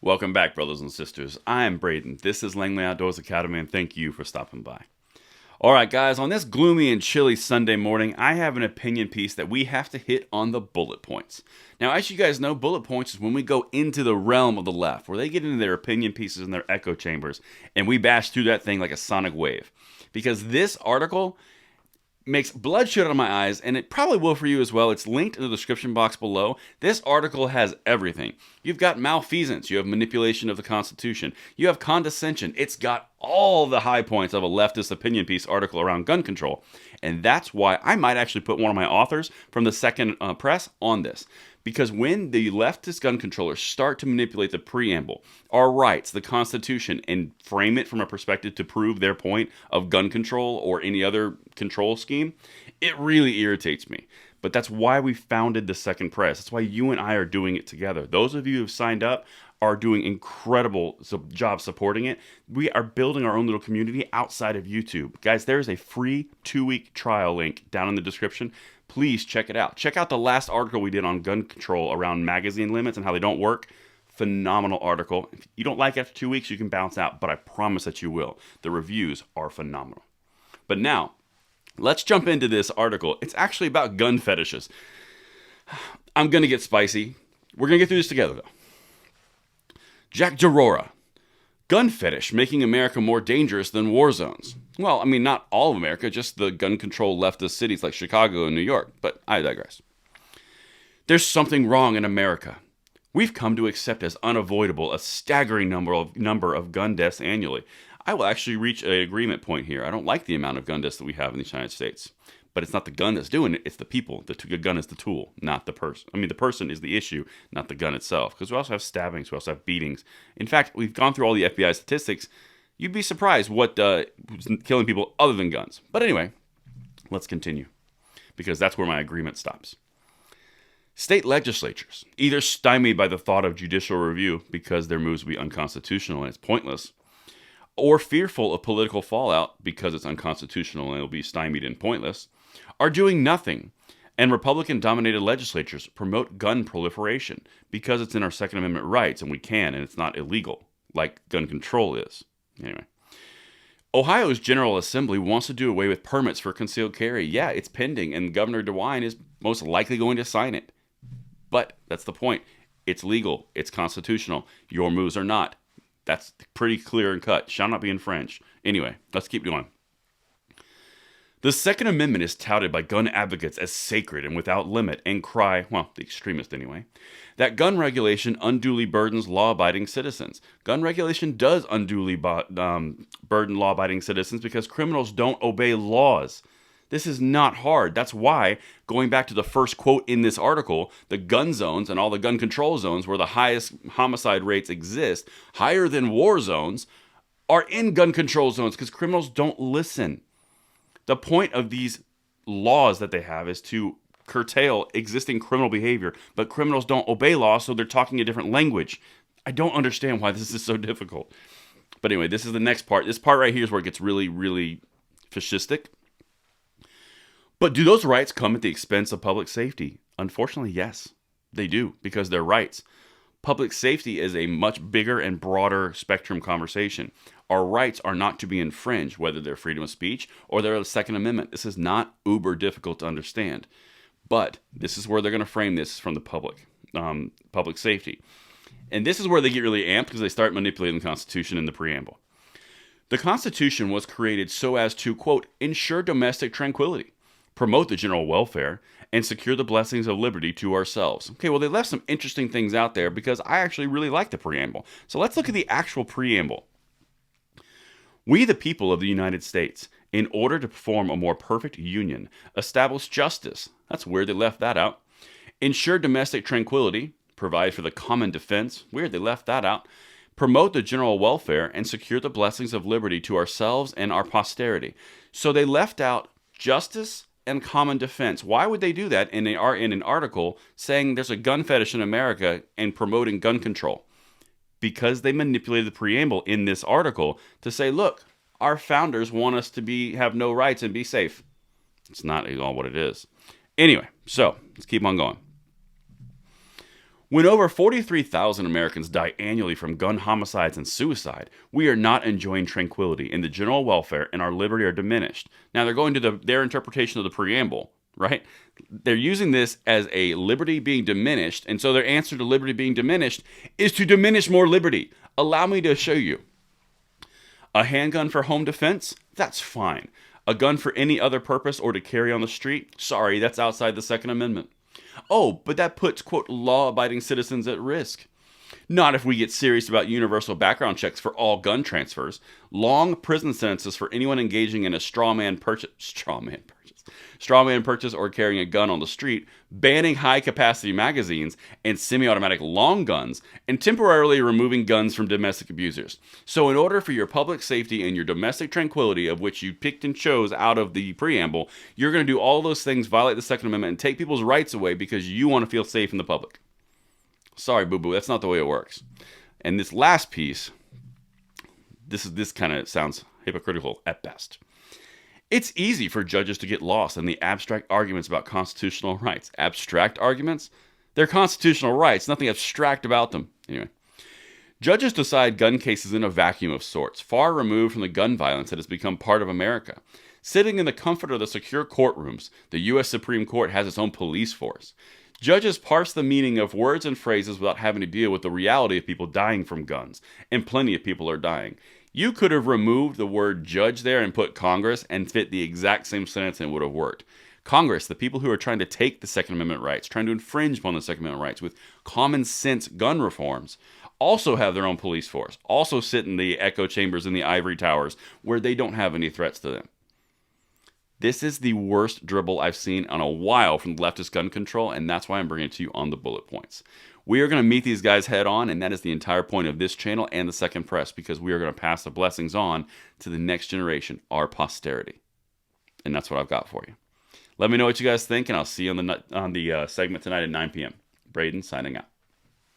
Welcome back, brothers and sisters. I am Braden. This is Langley Outdoors Academy, and thank you for stopping by. All right, guys, on this gloomy and chilly Sunday morning, I have an opinion piece that we have to hit on the bullet points. Now, as you guys know, bullet points is when we go into the realm of the left, where they get into their opinion pieces and their echo chambers, and we bash through that thing like a sonic wave. Because this article makes bloodshot on my eyes, and it probably will for you as well. It's linked in the description box below. This article has everything. You've got malfeasance. You have manipulation of the Constitution. You have condescension. It's got all the high points of a leftist opinion piece article around gun control. And that's why I might actually put one of my authors from the second press on this. Because when the leftist gun controllers start to manipulate the preamble, our rights, the Constitution, and frame it from a perspective to prove their point of gun control or any other control scheme, it really irritates me. But that's why we founded the second press. That's why you and I are doing it together. Those of you who have signed up are doing incredible job supporting it. We are building our own little community outside of YouTube. Guys, there is a free 2-week trial link down in the description. Please check it out. Check out the last article we did on gun control around magazine limits and how they don't work. Phenomenal article. If you don't like it after 2 weeks, you can bounce out, but I promise that you will. The reviews are phenomenal. But now, let's jump into this article. It's actually about gun fetishes. I'm going to get spicy. We're going to get through this together, though. Jack Gerora. Gun fetish making America more dangerous than war zones. Well, I mean, not all of America, just the gun control leftist cities like Chicago and New York, but I digress. There's something wrong in America. We've come to accept as unavoidable a staggering number of gun deaths annually. I will actually reach an agreement point here. I don't like the amount of gun deaths that we have in the United States. But it's not the gun that's doing it, it's the people. The gun is the tool, not the person. I mean, the person is the issue, not the gun itself. Because we also have stabbings, we also have beatings. In fact, we've gone through all the FBI statistics. You'd be surprised what killing people other than guns. But anyway, let's continue. Because that's where my agreement stops. State legislatures, either stymied by the thought of judicial review because their moves will be unconstitutional and it's pointless, or fearful of political fallout because it's unconstitutional and it'll be stymied and pointless, are doing nothing. And Republican-dominated legislatures promote gun proliferation because it's in our Second Amendment rights and we can, and it's not illegal, like gun control is. Anyway. Ohio's General Assembly wants to do away with permits for concealed carry. Yeah, it's pending, and Governor DeWine is most likely going to sign it. But that's the point. It's legal. It's constitutional. Your moves are not. That's pretty clear and cut. Shall not be infringed. Anyway, let's keep going. The Second Amendment is touted by gun advocates as sacred and without limit and cry, well, the extremists anyway, that gun regulation unduly burdens law-abiding citizens. Gun regulation does unduly burden law-abiding citizens because criminals don't obey laws. This is not hard. That's why, going back to the first quote in this article, the gun zones and all the gun control zones where the highest homicide rates exist, higher than war zones, are in gun control zones because criminals don't listen. The point of these laws that they have is to curtail existing criminal behavior, but criminals don't obey laws, so they're talking a different language. I don't understand why this is so difficult. But anyway, this is the next part. This part right here is where it gets really, really fascistic. But do those rights come at the expense of public safety? Unfortunately, yes, they do, because they're rights. Public safety is a much bigger and broader spectrum conversation. Our rights are not to be infringed, whether they're freedom of speech or they're the Second Amendment. This is not uber difficult to understand. But this is where they're going to frame this from the public safety. And this is where they get really amped because they start manipulating the Constitution and the preamble. The Constitution was created so as to, quote, ensure domestic tranquility, promote the general welfare, and secure the blessings of liberty to ourselves. Okay, well, they left some interesting things out there because I actually really like the preamble. So let's look at the actual preamble. We, the people of the United States, in order to perform a more perfect union, establish justice. That's weird, they left that out. Ensure domestic tranquility, provide for the common defense. Weird, they left that out. Promote the general welfare, and secure the blessings of liberty to ourselves and our posterity. So they left out justice and common defense. Why would they do that? And they are in an article saying there's a gun fetish in America and promoting gun control. Because they manipulated the preamble in this article to say, look, our founders want us to have no rights and be safe. It's not at all what it is. Anyway, so let's keep on going. When over 43,000 Americans die annually from gun homicides and suicide, we are not enjoying tranquility, and the general welfare and our liberty are diminished. Now, they're going to their interpretation of the preamble, right? They're using this as a liberty being diminished, and so their answer to liberty being diminished is to diminish more liberty. Allow me to show you. A handgun for home defense? That's fine. A gun for any other purpose or to carry on the street? Sorry, that's outside the Second Amendment. Oh, but that puts, quote, law-abiding citizens at risk. Not if we get serious about universal background checks for all gun transfers, long prison sentences for anyone engaging in a straw man purchase or carrying a gun on the street, banning high-capacity magazines and semi-automatic long guns, and temporarily removing guns from domestic abusers. So in order for your public safety and your domestic tranquility, of which you picked and chose out of the preamble, you're going to do all those things, violate the Second Amendment, and take people's rights away because you want to feel safe in the public. Sorry, boo-boo, that's not the way it works. And this last piece, this kind of sounds hypocritical at best. It's easy for judges to get lost in the abstract arguments about constitutional rights. Abstract arguments? They're constitutional rights, nothing abstract about them. Anyway, judges decide gun cases in a vacuum of sorts, far removed from the gun violence that has become part of America. Sitting in the comfort of the secure courtrooms, the U.S. Supreme Court has its own police force. Judges parse the meaning of words and phrases without having to deal with the reality of people dying from guns, and plenty of people are dying. You could have removed the word judge there and put Congress and fit the exact same sentence and it would have worked. Congress, the people who are trying to take the Second Amendment rights, trying to infringe upon the Second Amendment rights with common sense gun reforms, also have their own police force, also sit in the echo chambers in the ivory towers where they don't have any threats to them. This is the worst dribble I've seen in a while from leftist gun control, and that's why I'm bringing it to you on the bullet points. We are going to meet these guys head on, and that is the entire point of this channel and the Second Press, because we are going to pass the blessings on to the next generation, our posterity. And that's what I've got for you. Let me know what you guys think, and I'll see you on the segment tonight at 9 p.m. Braden signing out.